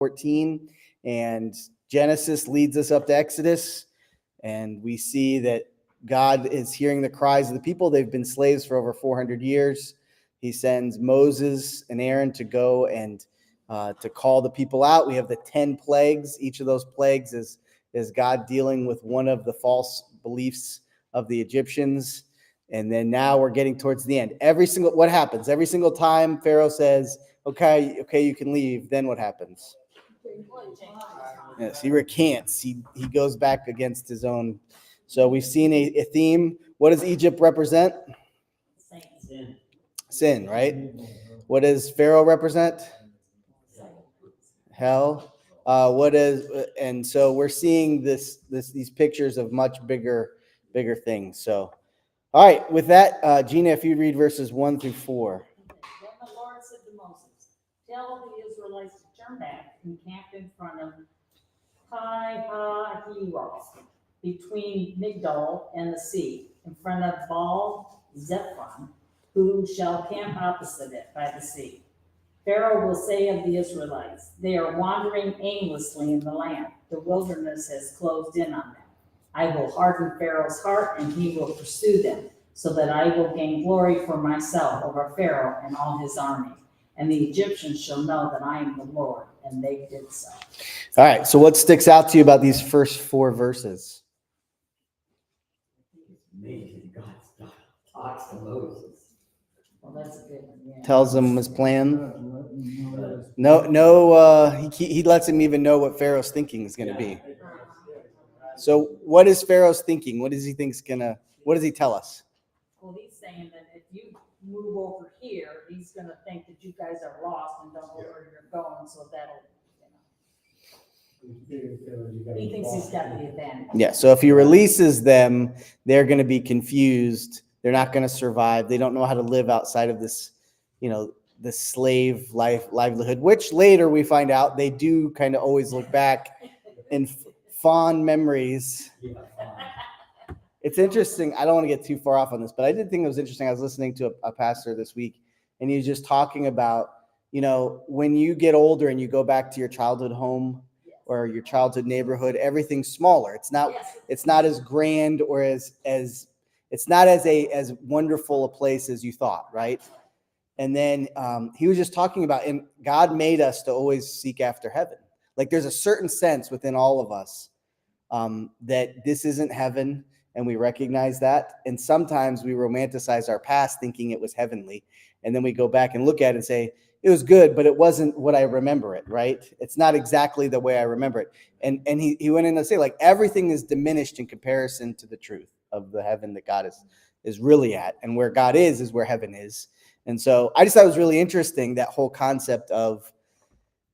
14, and Genesis leads us up to Exodus, and we see that God is hearing the cries of the people. They've been slaves for over 400 years. He sends Moses and Aaron to go and to call the people out. We have the 10 plagues. Each of those plagues is God dealing with one of the false beliefs of the Egyptians. And then now we're getting towards the end. What happens? Every single time Pharaoh says, okay, you can leave. Then what happens? Yes, he recants. He goes back against his own. So we've seen a theme. What does Egypt represent? Sin, right? What does Pharaoh represent? Hell. And so we're seeing these pictures of much bigger things. So, all right, with that, Gina, if you read verses 1 through 4. Then the Lord said to Moses, tell the Israelites to turn back and camp in front of Pi-hahiroth, between Migdol and the sea, in front of Baal-Zephon, who shall camp opposite it by the sea. Pharaoh will say of the Israelites, they are wandering aimlessly in the land. The wilderness has closed in on them. I will harden Pharaoh's heart, and he will pursue them, so that I will gain glory for myself over Pharaoh and all his army. And the Egyptians shall know that I am the Lord, and they did so. All right, so what sticks out to you about these first 4 verses? Amazing. God talks to Moses. Well, that's a good one. Yeah. Tells him his plan. He lets him even know what Pharaoh's thinking is going to be. So what is Pharaoh's thinking? What does he think is what does he tell us? Well, he's saying that if you move over here, he's going to think that you guys are lost and don't know where you're going, so that'll, he thinks he's got the advantage. Yeah, so if he releases them, they're going to be confused. They're not going to survive. They don't know how to live outside of this, the slave livelihood, which later we find out they do kind of always look back in fond memories. It's interesting. I don't want to get too far off on this, but I did think it was interesting. I was listening to a pastor this week, and he was just talking about, when you get older and you go back to your childhood home or your childhood neighborhood, everything's smaller. It's not as grand or as it's not as wonderful a place as you thought, right? And then he was just talking about, and God made us to always seek after heaven. Like there's a certain sense within all of us that this isn't heaven, and we recognize that. And sometimes we romanticize our past thinking it was heavenly, and then we go back and look at it and say, it was good, but it wasn't what I remember it, right? It's not exactly the way I remember it. And he went in to say, like, everything is diminished in comparison to the truth of the heaven that God is really at, and where God is where heaven is. And so I just thought it was really interesting, that whole concept of,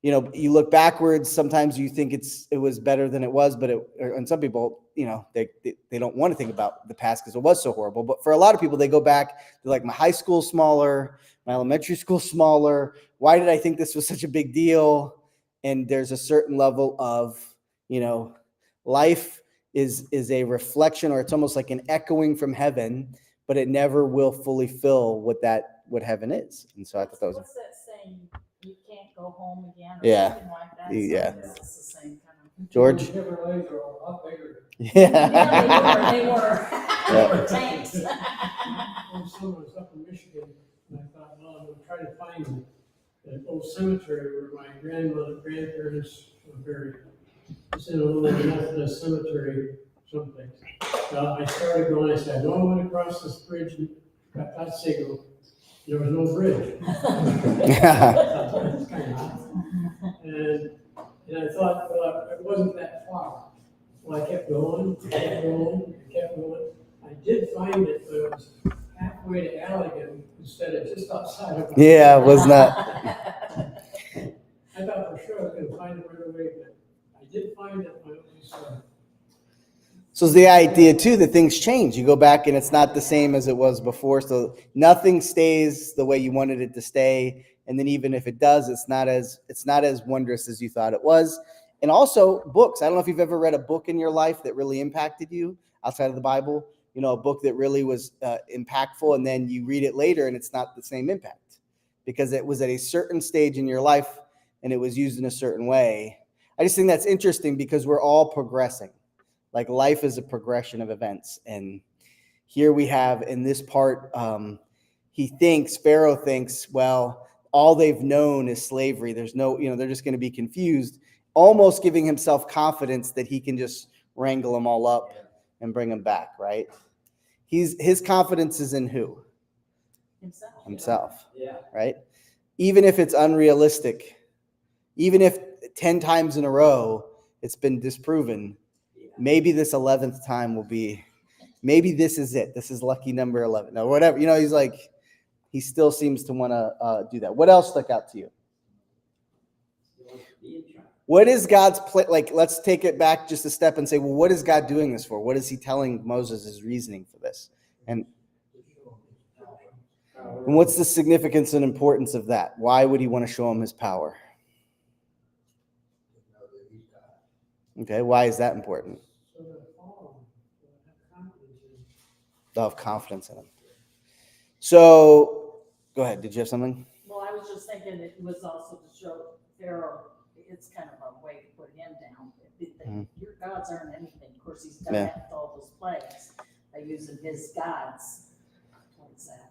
you look backwards, sometimes you think it was better than it was, and some people, they don't want to think about the past because it was so horrible. But for a lot of people, they go back, they're like, my high school's smaller, my elementary school's smaller. Why did I think this was such a big deal? And there's a certain level of, life is a reflection, or it's almost like an echoing from heaven, but it never will fully fill what heaven is. And so I thought that was. What's that saying? You can't go home again, or Yeah. something like that. Yeah. So it's the same kind of. George? Yeah, they were. They were tanks. Someone was up in Michigan, and I thought, well, I'm going to try to find an old cemetery where my grandparents were buried. It's in a little Methodist cemetery someplace. I started going, I said, I want to cross this bridge, and got that signal. There was no bridge. And I thought, well, it wasn't that far. Well, I kept going. I did find it, but it was halfway to Allegan instead of just outside of. Yeah, it was not. I thought for sure I was going to find it right away, but I did find it when we started. So it's the idea too that things change. You go back and it's not the same as it was before. So nothing stays the way you wanted it to stay. And then even if it does, it's not as wondrous as you thought it was. And also books. I don't know if you've ever read a book in your life that really impacted you outside of the Bible. A book that really was impactful, and then you read it later and it's not the same impact because it was at a certain stage in your life and it was used in a certain way. I just think that's interesting because we're all progressing. Like life is a progression of events. And here we have in this part, Pharaoh thinks, well, all they've known is slavery. There's no, they're just going to be confused, almost giving himself confidence that he can just wrangle them all up and bring them back, right? His confidence is in who? Himself. Yeah. Right? Even if it's unrealistic, even if 10 times in a row it's been disproven, maybe this 11th time will be, maybe this is it. This is lucky number 11. No, whatever. He's like, he still seems to want to do that. What else stuck out to you? What is God's plan? Like, let's take it back just a step and say, well, what is God doing this for? What is he telling Moses his reasoning for this? And what's the significance and importance of that? Why would he want to show him his power? Okay, why is that important? They'll have confidence in him. So, go ahead. Did you have something? Well, I was just thinking it was also to show Pharaoh, it's kind of a way to put him down. Your gods aren't anything. Of course, he's done that with all those plagues by using his gods.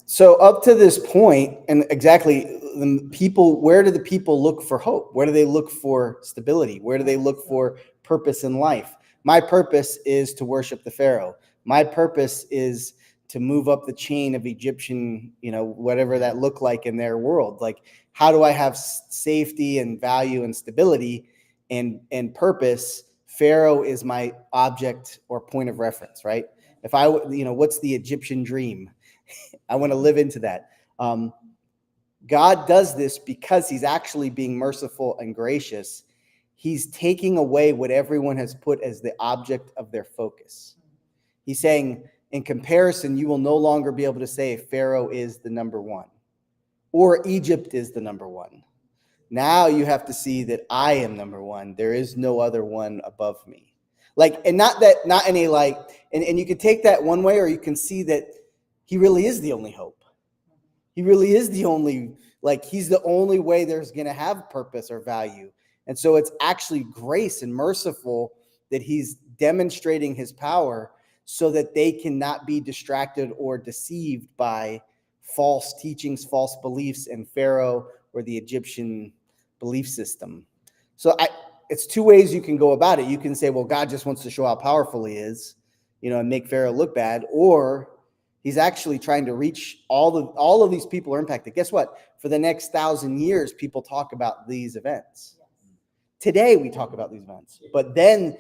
So up to this point, and exactly, the people, where do the people look for hope? Where do they look for stability? Where do they look for purpose in life? My purpose is to worship the Pharaoh. My purpose is to move up the chain of Egyptian, whatever that looked like in their world. Like, how do I have safety and value and stability and purpose? Pharaoh is my object or point of reference, right? If I, what's the Egyptian dream? I want to live into that. God does this because he's actually being merciful and gracious. He's taking away what everyone has put as the object of their focus. He's saying, in comparison, you will no longer be able to say Pharaoh is the number one or Egypt is the number one. Now you have to see that I am number one. There is no other one above me. Like, and not in a like, and you can take that one way, or you can see that he really is the only hope. He really is the only, he's the only way there's going to have purpose or value. And so it's actually grace and merciful that he's demonstrating his power so that they cannot be distracted or deceived by false teachings, false beliefs in Pharaoh or the Egyptian belief system. So it's two ways you can go about it. You can say, well, God just wants to show how powerful he is, and make Pharaoh look bad, or he's actually trying to reach all of these people are impacted. Guess what? For the next 1,000 years, people talk about these events. Today, we talk about these events. But then,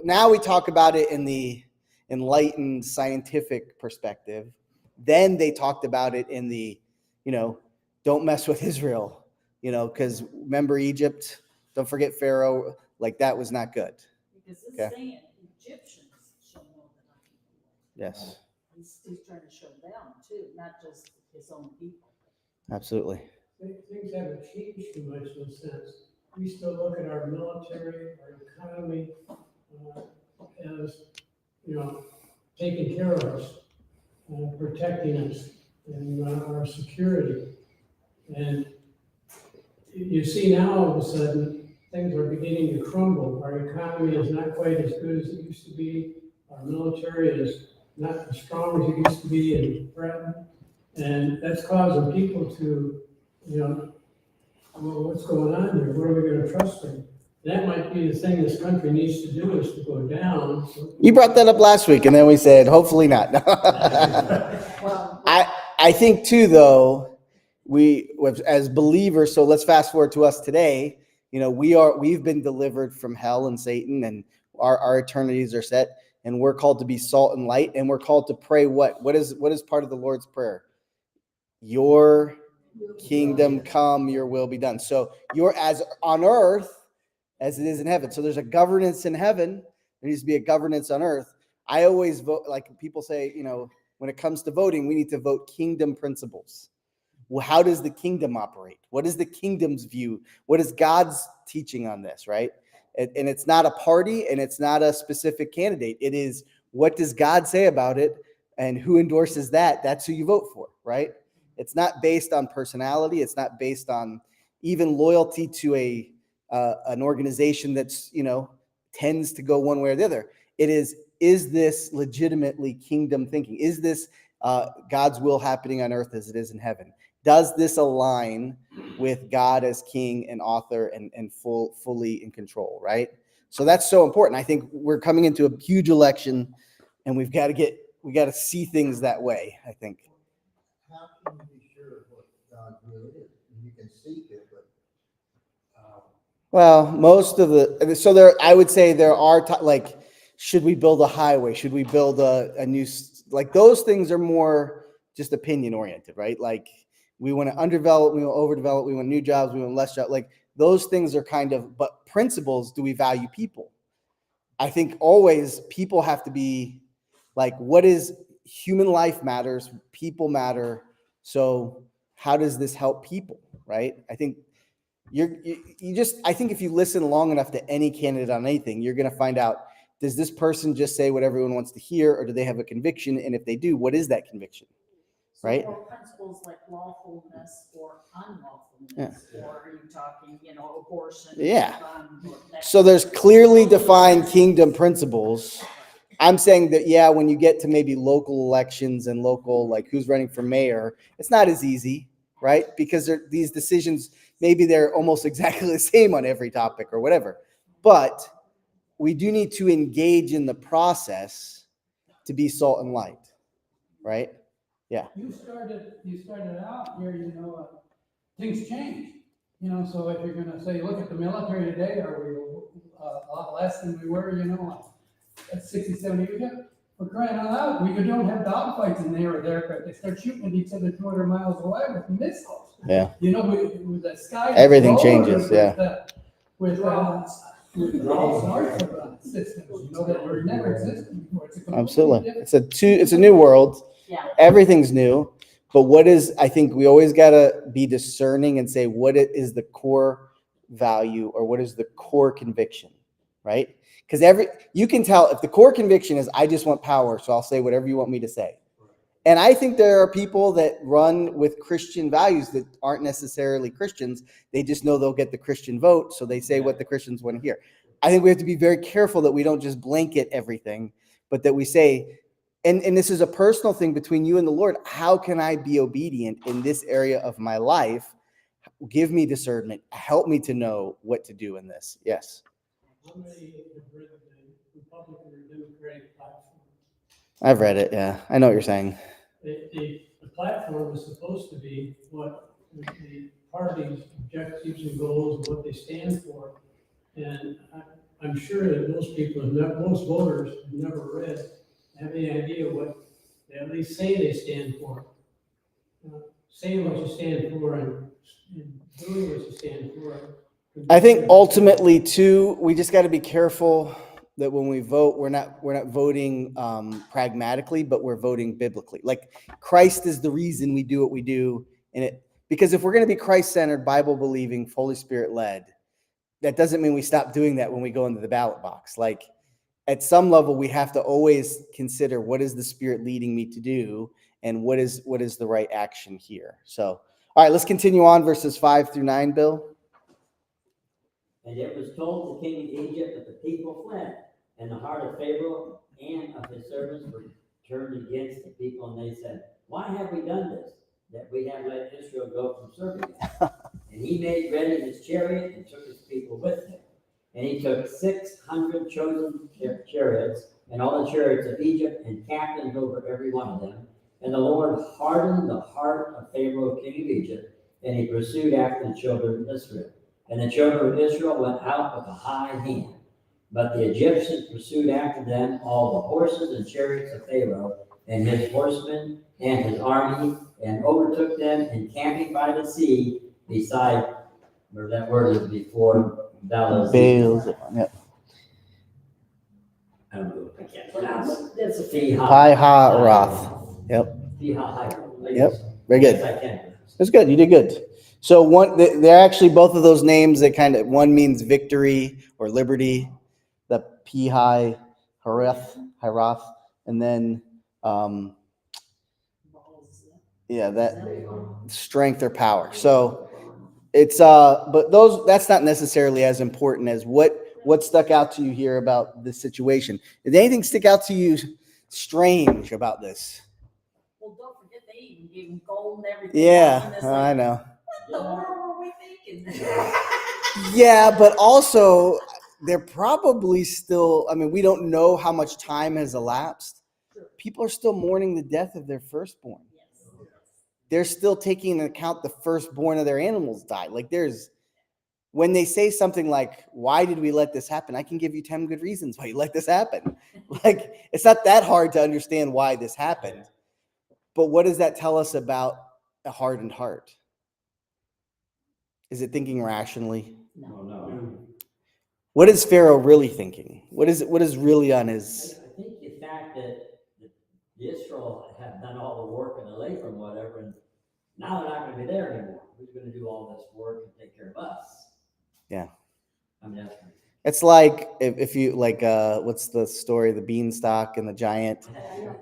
now we talk about it in the enlightened scientific perspective. Then they talked about it in the, don't mess with Israel, because remember Egypt, don't forget Pharaoh, that was not good. Because it's saying Egyptians shall know that I'm people. Yes. He's trying to show them too, not just his own people. Absolutely. Things haven't changed too much in a sense. We still look at our military, our economy, as, taking care of us, protecting us, and our security. And you see now, all of a sudden, things are beginning to crumble. Our economy is not quite as good as it used to be. Our military is not as strong as it used to be in Britain. And that's causing people to, well, what's going on here? What are we going to trust them? That might be the thing this country needs to do, is to go down. You brought that up last week, and then we said, hopefully not. Well, I think too, though, we as believers, so let's fast forward to us today. We've been delivered from hell and Satan, and our eternities are set, and we're called to be salt and light, and we're called to pray what is part of the Lord's Prayer? Your kingdom come, your will be done. So you're as on earth as it is in heaven. So there's a governance in heaven. There needs to be a governance on earth. I always vote, like people say, when it comes to voting, we need to vote kingdom principles. Well, how does the kingdom operate? What is the kingdom's view? What is God's teaching on this, right? And it's not a party, and it's not a specific candidate. It is, what does God say about it, and who endorses that? That's who you vote for, right? It's not based on personality. It's not based on even loyalty to an organization that's, tends to go one way or the other. It is this legitimately kingdom thinking? Is this God's will happening on earth as it is in heaven? Does this align with God as king and author and fully in control, right? So that's so important. I think we're coming into a huge election, and we got to see things that way, I think. How can you be sure of what God really is? You can seek it, but Well, most of I would say there are like, should we build a highway? Should we build a new, like those things are more just opinion oriented, right? Like we want to underdevelop, we want to overdevelop, we want new jobs, we want less jobs. Like those things are kind of, but principles, do we value people? I think always people have to be like, what is human life matters, people matter. So how does this help people, right? I think I think if you listen long enough to any candidate on anything, you're going to find out, does this person just say what everyone wants to hear, or do they have a conviction? And if they do, what is that conviction? So Right? for principles like lawfulness or unlawfulness, or are you talking, abortion? Yeah. Or that So there's clearly defined kingdom principles. I'm saying that, yeah, when you get to maybe local elections and local, like who's running for mayor, it's not as easy, right? Because these decisions, maybe they're almost exactly the same on every topic or whatever. But we do need to engage in the process to be salt and light, right? Yeah. You started out here, things change. So if you're gonna say, look at the military today, are we a lot less than we were, at 60, 70 years ago? For crying out loud, we don't have dogfights in there or there, but they start shooting at each other 200 miles away with missiles. Yeah. With the sky. Everything changes, yeah. With all sorts of systems, that were never existed before. It's a completely Absolutely. different- It's a new world. Yeah. Everything's new. But I think we always got to be discerning and say, what is the core value or what is the core conviction, right? Because you can tell if the core conviction is, I just want power, so I'll say whatever you want me to say. And I think there are people that run with Christian values that aren't necessarily Christians. They just know they'll get the Christian vote, so they say what the Christians want to hear. I think we have to be very careful that we don't just blanket everything, but that we say, and this is a personal thing between you and the Lord, how can I be obedient in this area of my life? Give me discernment. Help me to know what to do in this. Yes. How many have read the Republican or Democratic platform? I've read it. Yeah. I know what you're saying. The platform is supposed to be what the party's objectives and goals and what they stand for. And I'm sure that most voters have never read, have any idea what they at least say they stand for. Saying what you stand for and doing what you stand for. I think ultimately too, we just got to be careful that when we vote, we're not voting pragmatically, but we're voting biblically. Like Christ is the reason we do what we do, because if we're going to be Christ-centered, Bible-believing, Holy Spirit-led, that doesn't mean we stop doing that when we go into the ballot box. Like at some level, we have to always consider, what is the Spirit leading me to do, and what is the right action here. So, all right, let's continue on verses 5-9, Bill. And it was told the king of Egypt that the people fled, and the heart of Pharaoh and of his servants were turned against the people, and they said, why have we done this, that we have let Israel go from serving us? And he made ready his chariot and took his people with him. And he took 600 chosen chariots and all the chariots of Egypt and captains over every one of them. And the Lord hardened the heart of Pharaoh, king of Egypt, and he pursued after the children of Israel. And the children of Israel went out with a high hand. But the Egyptians pursued after them all the horses and chariots of Pharaoh and his horsemen and his army, and overtook them encamping by the sea beside, where that word is before, Bales. Yep. I don't know, I can't pronounce it. It's a Pi-ha-roth. Yep. Yep. Very good. I can. That's good. You did good. So they're actually both of those names that one means victory or liberty, the Pi-hi-roth, and then that strength or power. So It's but that's not necessarily as important as what stuck out to you here about this situation. Did anything stick out to you strange about this? Well, don't forget, they even gave him gold and everything. Yeah, And it's I like, know. what the world were we thinking? Yeah, but also they're probably still, I mean, we don't know how much time has elapsed. Sure. People are still mourning the death of their firstborn. Yes. They're still taking into account the firstborn of their animals died. Like when they say something like, why did we let this happen? I can give you 10 good reasons why you let this happen. Like, it's not that hard to understand why this happened. But what does that tell us about a hardened heart? Is it thinking rationally? No. What is Pharaoh really thinking? What is really on his? I think the fact that the Israel have done all the work and the labor and whatever, and now they're not gonna be there anymore. Who's gonna do all this work and take care of us? Yeah. I mean, that's. It's like if you like what's the story, the beanstalk and the giant,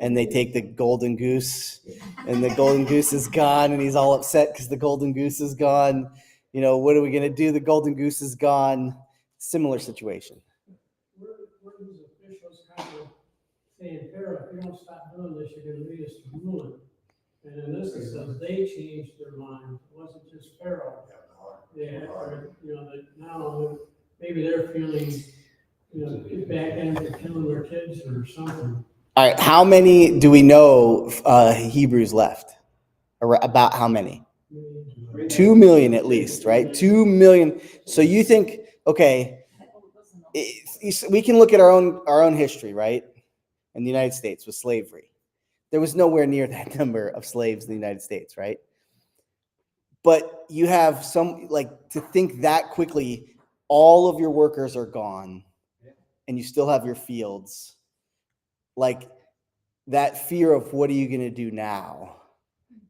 and they take the golden goose, and the golden goose is gone, and he's all upset because the golden goose is gone. You know, what are we gonna do? The golden goose is gone. Similar situation. Where these officials kind of saying, Pharaoh, if you don't stop doing this, you're gonna lead us to ruin. And in this, it says they changed their mind. It wasn't just Pharaoh. Yeah, or, that now maybe they're feeling, back into killing their kids or something. All right, how many do we know Hebrews left? About how many? 2 million at least, right? 2 million. So you think, okay, we can look at our own history, right? In the United States with slavery. There was nowhere near that number of slaves in the United States, right? But you have to think that quickly, all of your workers are gone and you still have your fields. Like that fear of what are you going to do now?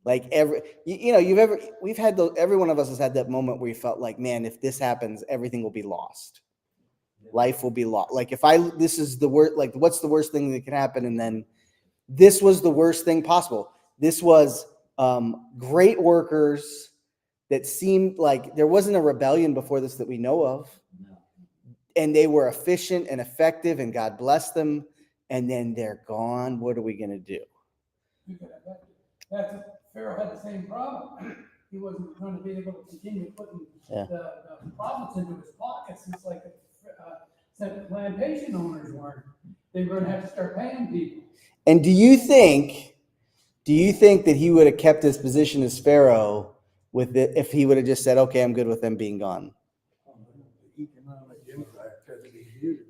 Like every one of us has had that moment where you felt like, man, if this happens, everything will be lost. Life will be lost. Like this is the worst, like what's the worst thing that can happen? And then this was the worst thing possible. This was great workers that seemed like there wasn't a rebellion before this that we know of. And they were efficient and effective and God blessed them. And then they're gone. What are we going to do? Pharaoh had the same problem. He wasn't going to be able to continue putting the profits into his pockets. It's like the plantation owners weren't. They were going to have to start paying people. And do you think that he would have kept his position as Pharaoh with it if he would have just said, okay, I'm good with them being gone? The economic impact had to be huge.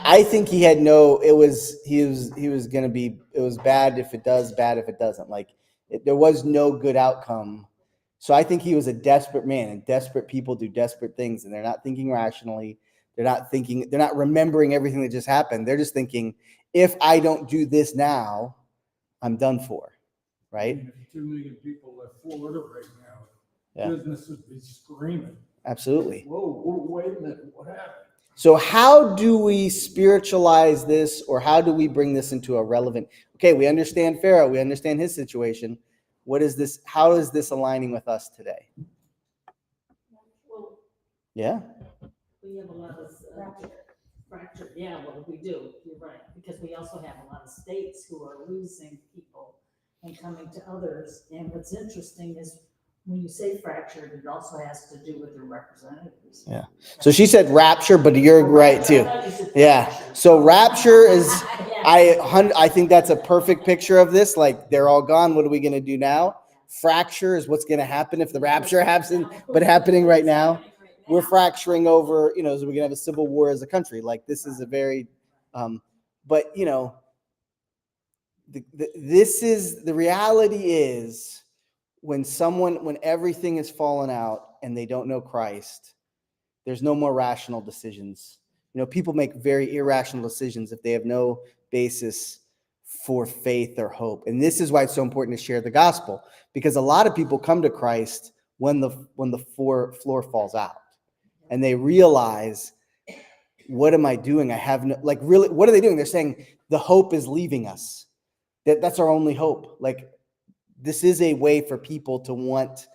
I think he had he was going to be, it was bad if it does, bad if it doesn't. Like there was no good outcome. So I think he was a desperate man, and desperate people do desperate things, and they're not thinking rationally. They're not remembering everything that just happened. They're just thinking, if I don't do this now, I'm done for, right? And if 2 million people left Florida right now, Yeah. business would be screaming. Absolutely. Whoa, wait a minute, what happened? So how do we spiritualize this, or how do we bring this into a relevant? Okay, we understand Pharaoh, we understand his situation. What is this? How is this aligning with us today? Well, Yeah. we have a lot of fracture. Yeah, well, we do. You're right. Because we also have a lot of states who are losing people and coming to others. And what's interesting is when you say fractured, it also has to do with the representatives. Yeah. So she said rapture, but you're right too. Yeah. So rapture is, I think that's a perfect picture of this. Like they're all gone. What are we going to do now? Fracture is what's going to happen if the rapture happens, but happening right now. We're fracturing over, so we're going to have a civil war as a country. Like this is a very, but this is, the reality is when everything is fallen out and they don't know Christ, there's no more rational decisions. People make very irrational decisions if they have no basis for faith or hope. And this is why it's so important to share the gospel, because a lot of people come to Christ when the floor falls out and they realize, what am I doing? I have no, like, really, what are they doing? They're saying the hope is leaving us. That's our only hope. Like, this is a way for people to want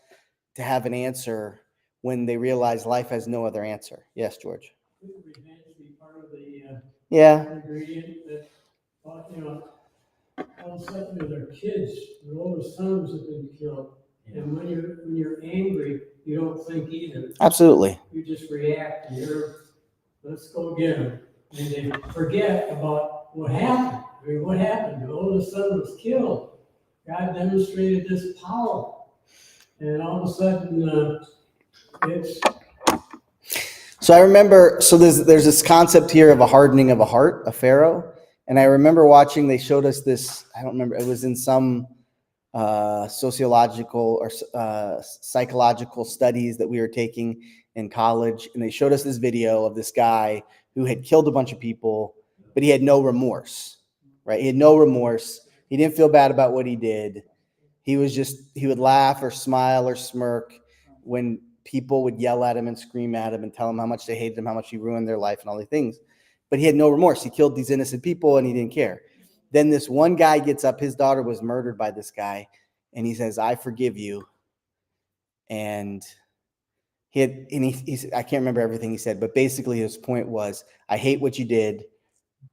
to have an answer when they realize life has no other answer. Yes, George. Could revenge be part of the Yeah. ingredient that, all of a sudden their kids, their oldest sons have been killed. And when you're angry, you don't think either. Absolutely. You just react and let's go get them. And they forget about what happened. I mean, what happened? The oldest son was killed. God demonstrated this power. And all of a sudden, it's. So I remember, so there's this concept here of a hardening of a heart, a Pharaoh. And I remember watching, they showed us this, I don't remember, it was in some sociological or psychological studies that we were taking in college. And they showed us this video of this guy who had killed a bunch of people, but he had no remorse, right? He had no remorse. He didn't feel bad about what he did. He would laugh or smile or smirk when people would yell at him and scream at him and tell him how much they hated him, how much he ruined their life and all these things. But he had no remorse. He killed these innocent people and he didn't care. Then this one guy gets up, his daughter was murdered by this guy, and he says, I forgive you. And I can't remember everything he said, but basically his point was, I hate what you did,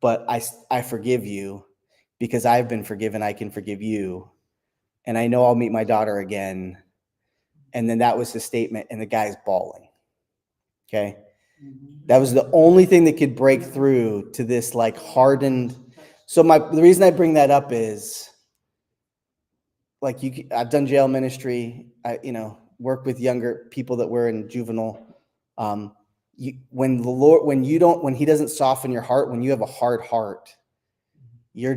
but I forgive you because I've been forgiven. I can forgive you. And I know I'll meet my daughter again. And then that was his statement, and the guy's bawling. Okay. That was the only thing that could break through to this like hardened. So the reason I bring that up is like I've done jail ministry. I work with younger people that were in juvenile. When he doesn't soften your heart, when you have a hard heart, you're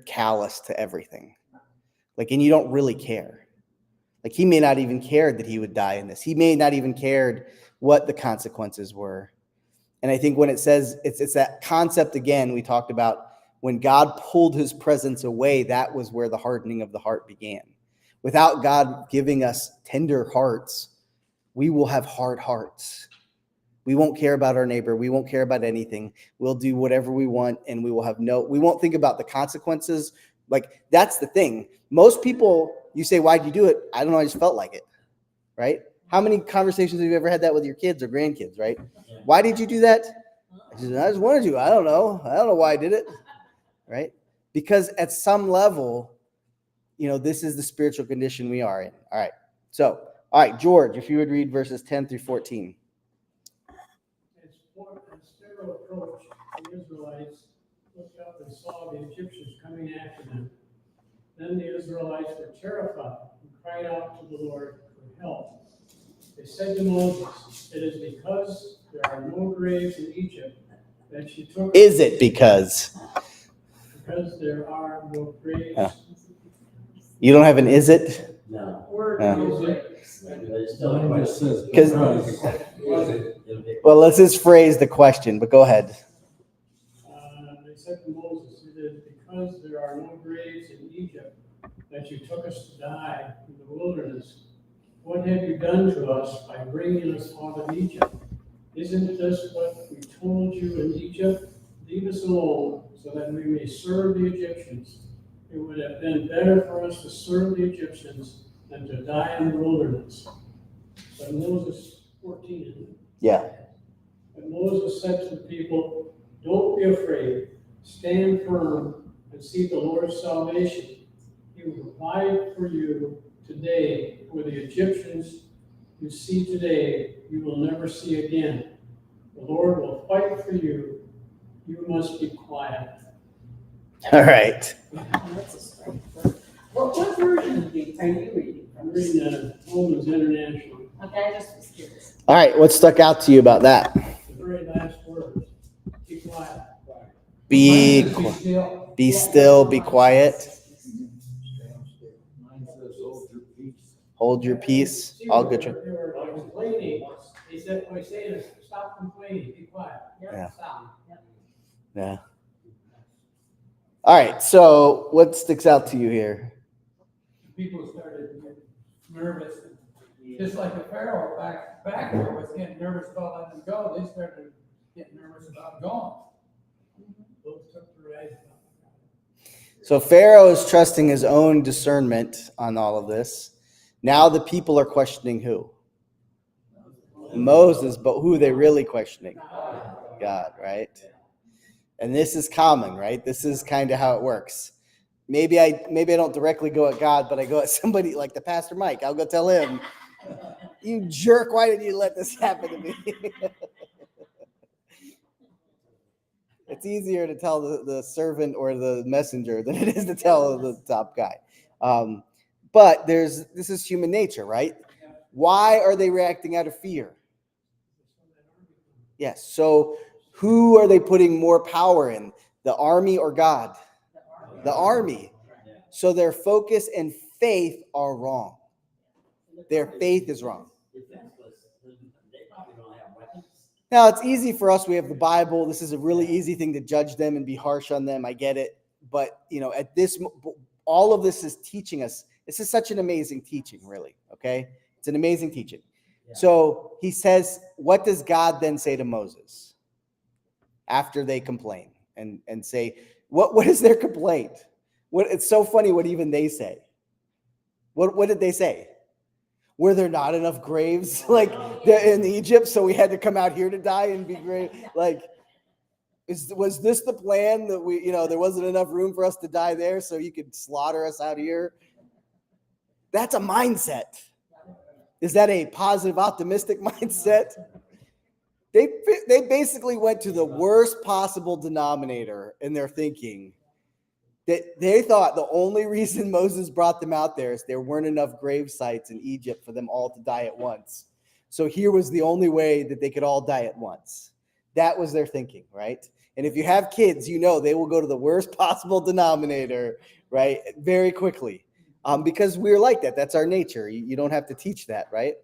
callous to everything. Like, and you don't really care. Like, he may not even cared that he would die in this. He may not even cared what the consequences were. And I think when it says, it's that concept again, we talked about when God pulled his presence away, that was where the hardening of the heart began. Without God giving us tender hearts, we will have hard hearts. We won't care about our neighbor. We won't care about anything. We'll do whatever we want, and we won't think about the consequences. Like, that's the thing. Most people, you say, why'd you do it? I don't know. I just felt like it, right? How many conversations have you ever had that with your kids or grandkids, right? Why did you do that? I just wanted to. I don't know. I don't know why I did it, right? Because at some level, this is the spiritual condition we are in. All right. So, all right, George, if you would read verses 10 through 14. As Pharaoh approached, the Israelites looked up and saw the Egyptians coming after them. Then the Israelites were terrified and cried out to the Lord for help. They said to Moses, it is because there are no graves in Egypt that you took. Is it because? Because there are no graves. You don't have an is it? No. Is But it's still a question. Because, well, let's just phrase the question, but go ahead. They said to Moses, it is because there are no graves in Egypt that you took us to die in the wilderness. What have you done to us by bringing us out of Egypt? Isn't this what we told you in Egypt? Leave us alone so that we may serve the Egyptians. It would have been better for us to serve the Egyptians than to die in the wilderness. But Moses 14, isn't it? Yeah. But Moses said to the people, don't be afraid. Stand firm and see the Lord's salvation. He will provide for you today, for the Egyptians you see today, you will never see again. The Lord will fight for you. You must be quiet. All right. That's a strange verse. What version are you reading? I'm reading Romans International. Okay, I just was curious. All right. What stuck out to you about that? The very last words. Be quiet. Be still, be quiet. Hold your peace. All good. They were complaining. He said, what he's saying is, stop complaining, be quiet. Yeah. Stop. Yeah. All right. So what sticks out to you here? People started to get nervous. Just like the Pharaoh back there was getting nervous about letting them go, they started getting nervous about going. Both took the right. So Pharaoh is trusting his own discernment on all of this. Now the people are questioning who? Moses, but who are they really questioning? God, right? And this is common, right? This is kind of how it works. Maybe I don't directly go at God, but I go at somebody like the Pastor Mike. I'll go tell him, you jerk, why did you let this happen to me? It's easier to tell the servant or the messenger than it is to tell the top guy. But this is human nature, right? Why are they reacting out of fear? Yes. So who are they putting more power in? The army or God? The army. So their focus and faith are wrong. Their faith is wrong. Defenseless. They probably don't have weapons. Now, it's easy for us. We have the Bible. This is a really easy thing to judge them and be harsh on them. I get it. But, at all of this is teaching us. This is such an amazing teaching, really. Okay? It's an amazing teaching. Yeah. So he says, what does God then say to Moses after they complain and say, what is their complaint? It's so funny what even they say. What did they say? Were there not enough graves in Egypt, so we had to come out here to die and be grave? Was this the plan that there wasn't enough room for us to die there, so you could slaughter us out here? That's a mindset. Is that a positive, optimistic mindset? They basically went to the worst possible denominator in their thinking. That they thought the only reason Moses brought them out there is there weren't enough grave sites in Egypt for them all to die at once. So here was the only way that they could all die at once. That was their thinking, right? And if you have kids, they will go to the worst possible denominator, right? Very quickly. Because we're like that. That's our nature. You don't have to teach that, right?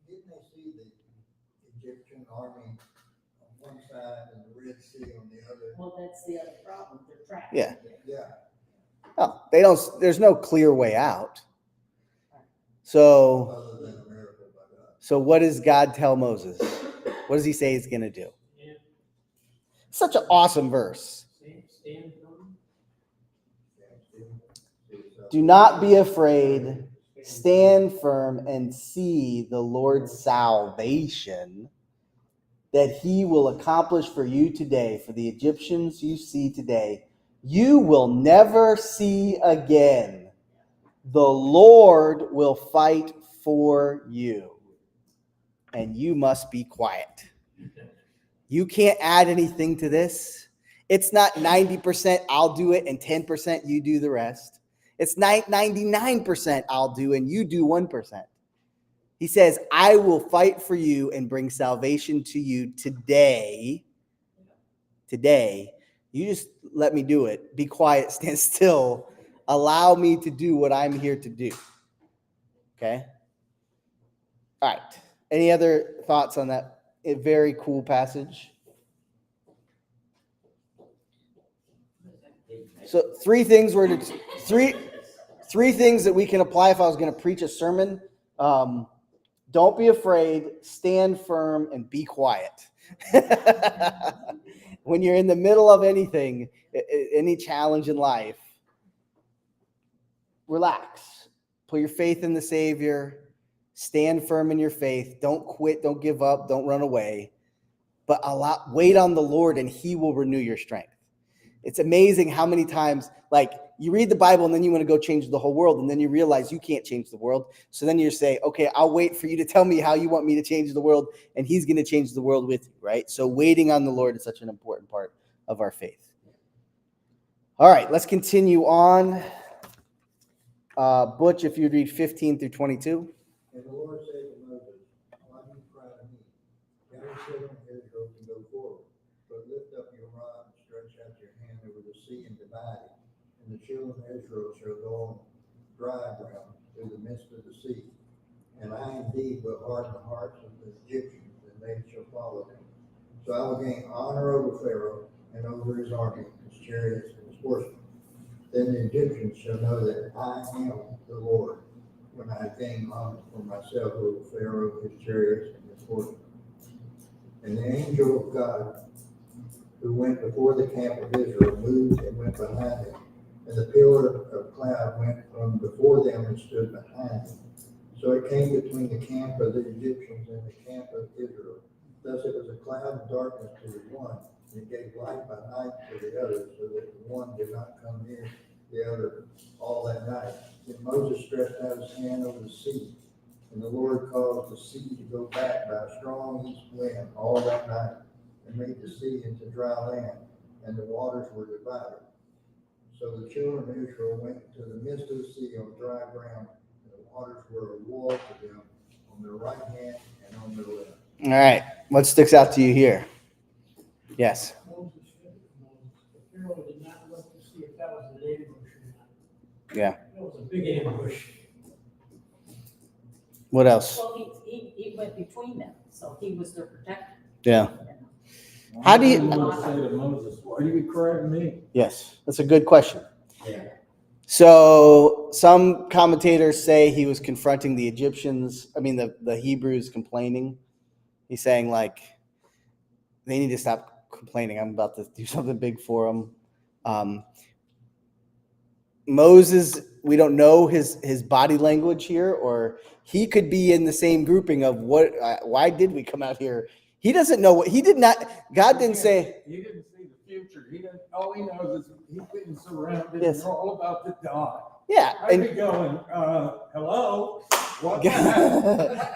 Didn't they see the Egyptian army on one side and the Red Sea on the other? Well, that's the other problem. They're trapped. Yeah. Yeah. Oh, they don't. There's no clear way out. So, Other than a miracle by God. so what does God tell Moses? What does he say he's going to do? Such an awesome verse. Do not be afraid. Stand firm and see the Lord's salvation that he will accomplish for you today. For the Egyptians you see today, you will never see again. The Lord will fight for you, and you must be quiet. You can't add anything to this. It's not 90% I'll do it and 10% you do the rest. It's 99% I'll do and you do 1%. He says, I will fight for you and bring salvation to you today. Today. You just let me do it. Be quiet, stand still. Allow me to do what I'm here to do. Okay? All right. Any other thoughts on that very cool passage? So three things that we can apply if I was going to preach a sermon. Don't be afraid, stand firm, and be quiet. When you're in the middle of anything, any challenge in life, relax. Put your faith in the Savior. Stand firm in your faith. Don't quit. Don't give up. Don't run away. But wait on the Lord, and he will renew your strength. It's amazing how many times, you read the Bible and then you want to go change the whole world, and then you realize you can't change the world. So then you say, okay, I'll wait for you to tell me how you want me to change the world, and he's going to change the world with you, right? So waiting on the Lord is such an important part of our faith. All right, let's continue on. Butch, if you'd read 15 through 22. And the Lord said to Moses, why do you cry to me? Gather children of Israel to go forward, but lift up your rod and stretch out your hand over the sea and divide it. And the children of Israel shall go on dry ground through the midst of the sea. And I indeed will harden the hearts of the Egyptians, and they shall follow them. So I will gain honor over Pharaoh and over his army, his chariots, and his horsemen. Then the Egyptians shall know that I am the Lord, when I gain honor for myself over Pharaoh, his chariots, and his horsemen. And the angel of God, who went before the camp of Israel, moved and went behind him, And the pillar of cloud went from before them and stood behind them. So it came between the camp of the Egyptians and the camp of Israel. Thus it was a cloud of darkness to the one, and it gave light by night to the other, so that the one did not come near the other all that night. Then Moses stretched out his hand over the sea, and the Lord caused the sea to go back by a strong east wind all that night, and made the sea into dry land, and the waters were divided. So the children of Israel went to the midst of the sea on dry ground, and the waters were a wall to them on their right hand and on their left. All right. What sticks out to you here? Yes. Moses said, the Pharaoh did not look to see if that was an ambush or not. Yeah. That was a big ambush. What else? Well, he went between them, so he was their protector. Yeah. How do you? Moses say to Moses, why are you crying me? Yes, that's a good question. Yeah. So some commentators say he was confronting the Egyptians. I mean, the Hebrews complaining. He's saying like, they need to stop complaining. I'm about to do something big for them. Moses, we don't know his body language here, or he could be in the same grouping of what. Why did we come out here? He doesn't know what he did not. God didn't say. He didn't see the future. He didn't. All he knows is he's getting surrounded. Yes. And they're all about to die. Yeah, I'd be and going, hello? What?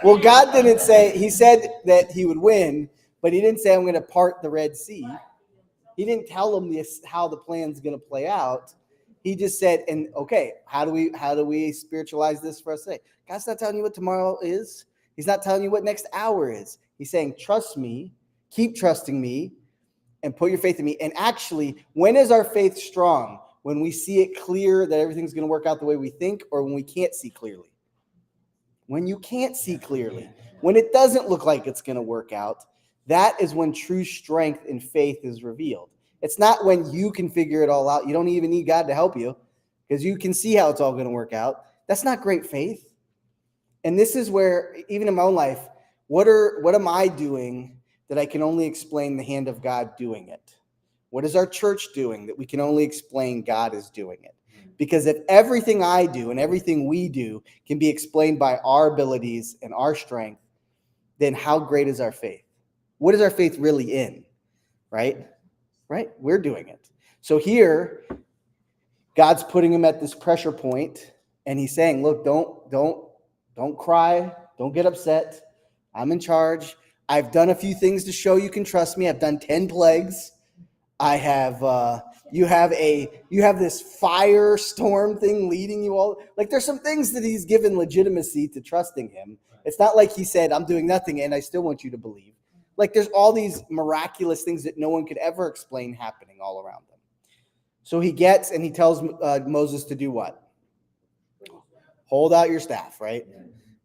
well, God didn't say. He said that he would win, but he didn't say I'm going to part the Red Sea. He didn't tell them this how the plan's going to play out. He just said, and okay, how do we spiritualize this for us today? God's not telling you what tomorrow is. He's not telling you what next hour is. He's saying, trust me, keep trusting me, and put your faith in me. And actually, when is our faith strong? When we see it clear that everything's going to work out the way we think, or when we can't see clearly? When you can't see clearly, when it doesn't look like it's going to work out, that is when true strength and faith is revealed. It's not when you can figure it all out. You don't even need God to help you because you can see how it's all going to work out. That's not great faith. And this is where, even in my own life, what am I doing that I can only explain the hand of God doing it? What is our church doing that we can only explain God is doing it? Because if everything I do and everything we do can be explained by our abilities and our strength, then how great is our faith? What is our faith really in? Right? We're doing it. So here, God's putting him at this pressure point, and he's saying, look, don't cry. Don't get upset. I'm in charge. I've done a few things to show you can trust me. I've done 10 plagues. I have, you have this firestorm thing leading you all. Like there's some things that he's given legitimacy to trusting him. It's not like he said, I'm doing nothing and I still want you to believe. Like there's all these miraculous things that no one could ever explain happening all around them. So he gets and he tells Moses to do what? Hold out your staff, right?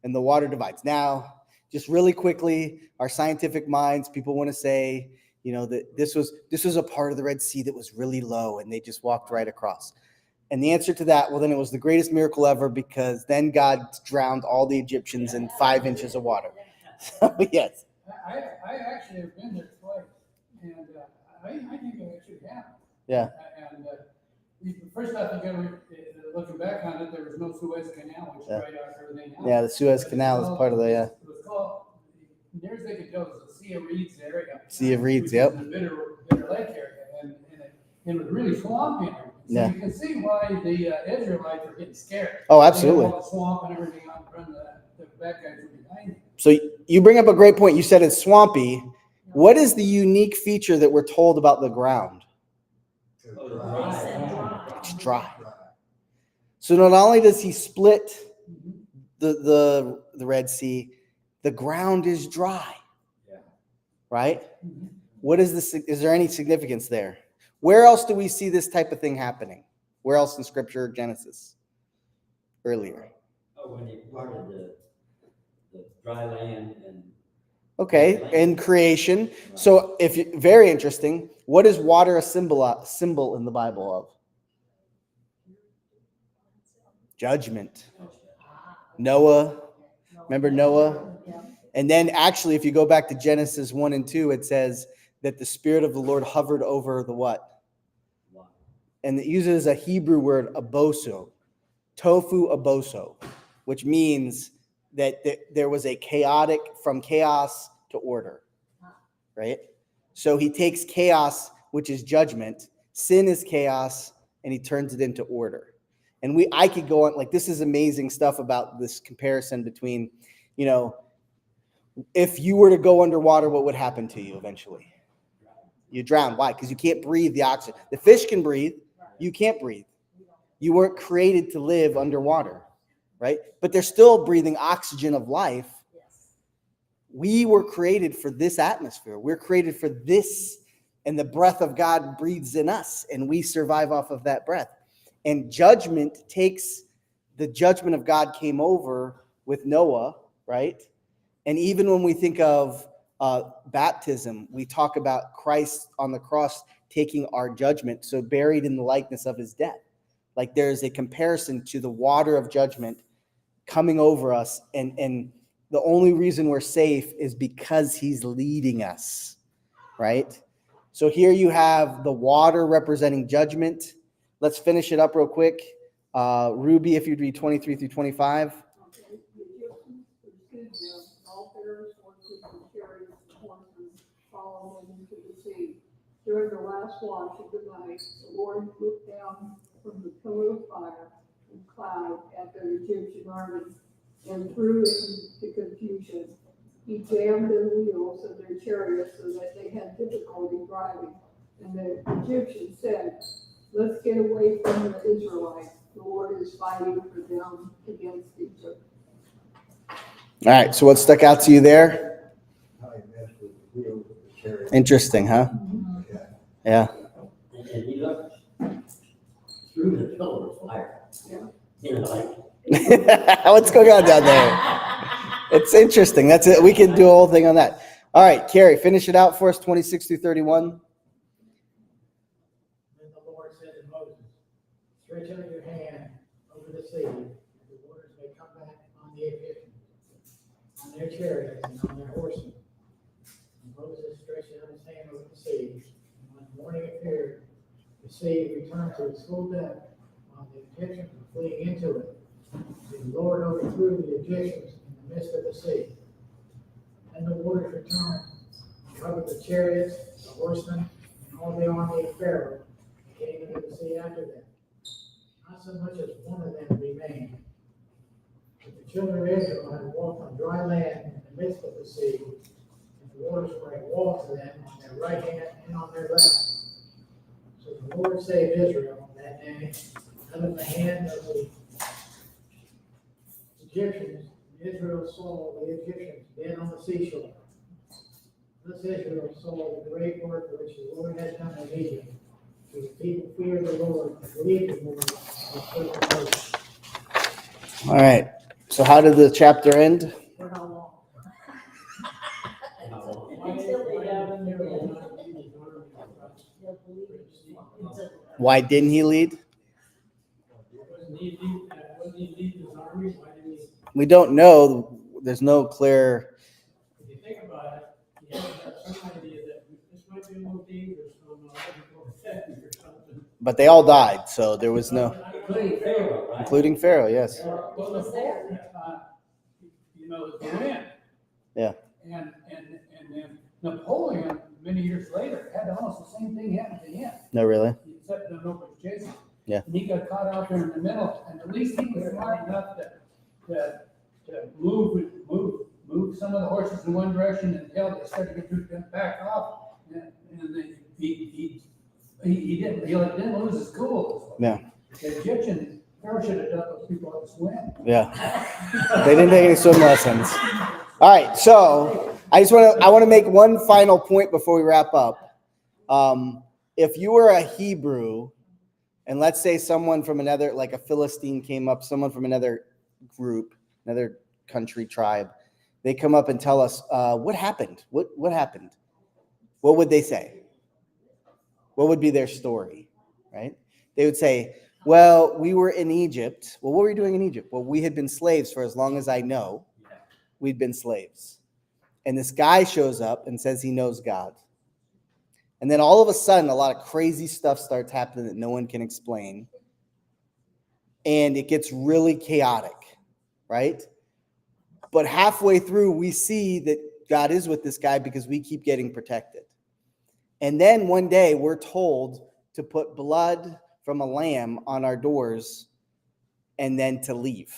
And the water divides. Now, just really quickly, our scientific minds, people want to say, that this was a part of the Red Sea that was really low and they just walked right across. And the answer to that, well, then it was the greatest miracle ever because then God drowned all the Egyptians in 5 inches of water. So, yes. I actually have been there twice, and I think it actually happened. Yeah. And first off, looking back on it, there was no Suez Canal, which dried out everything else. Yeah, the Suez Canal is part of the, It was called, near as they could tell, it was the Sea of Reeds area. Sea of Reeds, which yep. is in the Bitter Lake area, and it was really swampy and everything. So Yeah. you can see why the Israelites were getting scared. Oh, absolutely. They had all the swamp and everything out in front of the bad guys were behind them. So you bring up a great point. You said it's swampy. What is the unique feature that we're told about the ground? It's dry. So not only does he split the Red Sea, the ground is dry. Yeah. Right? What is this? Is there any significance there? Where else do we see this type of thing happening? Where else in Scripture? Genesis. Earlier. Oh, when he parted the dry land and. Okay, in creation. So very interesting. What is water a symbol in the Bible of? Judgment. Noah. Remember Noah? And then actually, if you go back to Genesis 1 and 2, it says that the Spirit of the Lord hovered over the what? and it uses a Hebrew word, aboso, tofu aboso, which means that there was a chaotic, from chaos to order, right? So he takes chaos, which is judgment, sin is chaos, and he turns it into order. And I could go on, like, this is amazing stuff about this comparison between, you know, if you were to go underwater, what would happen to you eventually? You drown. Why? Because you can't breathe the oxygen. The fish can breathe. You can't breathe. You weren't created to live underwater, right? But they're still breathing oxygen of life. Yes. We were created for this atmosphere. We're created for this, and the breath of God breathes in us, and we survive off of that breath. And judgment takes, the judgment of God came over with Noah, right? And even when we think of baptism, we talk about Christ on the cross taking our judgment, so buried in the likeness of his death. Like there's a comparison to the water of judgment coming over us, and the only reason we're safe is because he's leading us, right? So here you have the water representing judgment. Let's finish it up real quick. Ruby, if you'd read 23 through 25. Okay, the Egyptians pursued them, all Pharaoh's horses and chariots and horses followed them into the sea. During the last watch of the night, the Lord looked down from the pillar of fire and cloud at the Egyptian army and threw into confusion. He jammed their wheels of their chariots so that they had difficulty driving. And the Egyptians said, "Let's get away from the Israelites. The Lord is fighting for them against Egypt." All right, so what stuck out to you there? How he messed with the wheels of the chariot. Interesting, huh? Yeah. Yeah. And he looked through the pillar of fire. Yeah. You know, like. What's going on down there? It's interesting. That's it. We can do a whole thing on that. All right, Carrie, finish it out for us, 26 through 31. Then the Lord said to Moses, "Stretch out your hand over the sea, and the waters may come back on the Egyptians, on their chariots and on their horses." And Moses stretched out his hand over the sea, and when morning appeared, the sea returned to its full depth, while the Egyptians were fleeing into it. The Lord overthrew the Egyptians in the midst of the sea. Then the waters returned, and covered the chariots, the horsemen, and all the army of Pharaoh, and came into the sea after them. Not so much as one of them remained. But the children of Israel had walked on dry land in the midst of the sea, and the waters were a wall to them on their right hand and on their left. So the Lord saved Israel that day out of the hand of the Egyptians. And Israel saw the Egyptians dead on the seashore. Thus Israel saw the great work which the Lord had done in Egypt. So the people feared the Lord and believed the Lord and served Moses. All right. So how did the chapter end? For how long? Why Until they have did them Pharaoh again. not lead his army across They'll believe the it. sea? Until- Why didn't he lead? Wasn't he lead his army? Why didn't he? We don't know. There's no clear. If you think about it, you have to have some idea that this might be a little dangerous from or something. But they all died, so there was no, Including Pharaoh, right? including Pharaoh. Yes. Well, was there. You know, the wind. Yeah. And then Napoleon, many years later, had almost the same thing happen to him, No, really. except the Nobel Jason. Yeah. And he got caught out there in the middle, and at least he was smart enough to move some of the horses in one direction until they started to get back off, and then he didn't lose his cool. Yeah. The Egyptians, Pharaoh should have done those people at this win. Yeah. They didn't take any swim lessons. All right. So I want to make one final point before we wrap up. If you were a Hebrew, and let's say someone from another, like a Philistine came up, someone from another group, another country, tribe, they come up and tell us, what happened? What happened? What would they say? What would be their story, right? They would say, well, we were in Egypt. Well, what were you doing in Egypt? Well, we had been slaves for as long as I know. We'd been slaves. And this guy shows up and says he knows God. And then all of a sudden, a lot of crazy stuff starts happening that no one can explain. And it gets really chaotic, right? But halfway through, we see that God is with this guy because we keep getting protected. And then one day, we're told to put blood from a lamb on our doors and then to leave.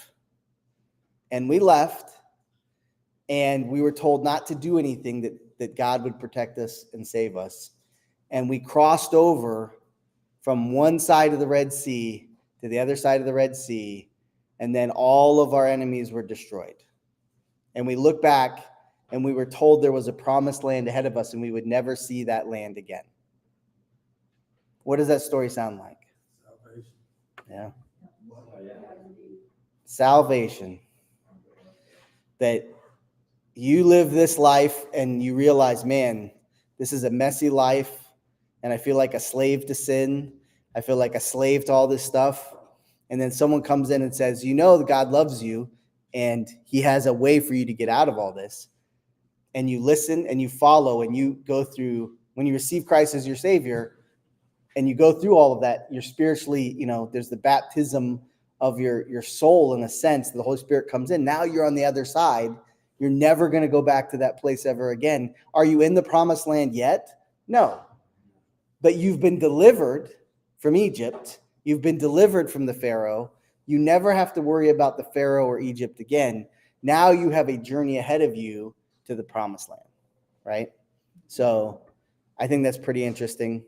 And we left, and we were told not to do anything, that God would protect us and save us. And we crossed over from one side of the Red Sea to the other side of the Red Sea, and then all of our enemies were destroyed. And we look back, and we were told there was a promised land ahead of us, and we would never see that land again. What does that story sound like? Yeah. Salvation. That you live this life and you realize, man, this is a messy life, and I feel like a slave to sin. I feel like a slave to all this stuff. And then someone comes in and says, you know, God loves you and he has a way for you to get out of all this. And you listen and you follow and you go through, when you receive Christ as your Savior and you go through all of that, you're spiritually, there's the baptism of your soul, in a sense. The Holy Spirit comes in. Now you're on the other side. You're never going to go back to that place ever again. Are you in the promised land yet? No. But you've been delivered from Egypt. You've been delivered from the Pharaoh. You never have to worry about the Pharaoh or Egypt again. Now you have a journey ahead of you to the promised land, right? So I think that's pretty interesting.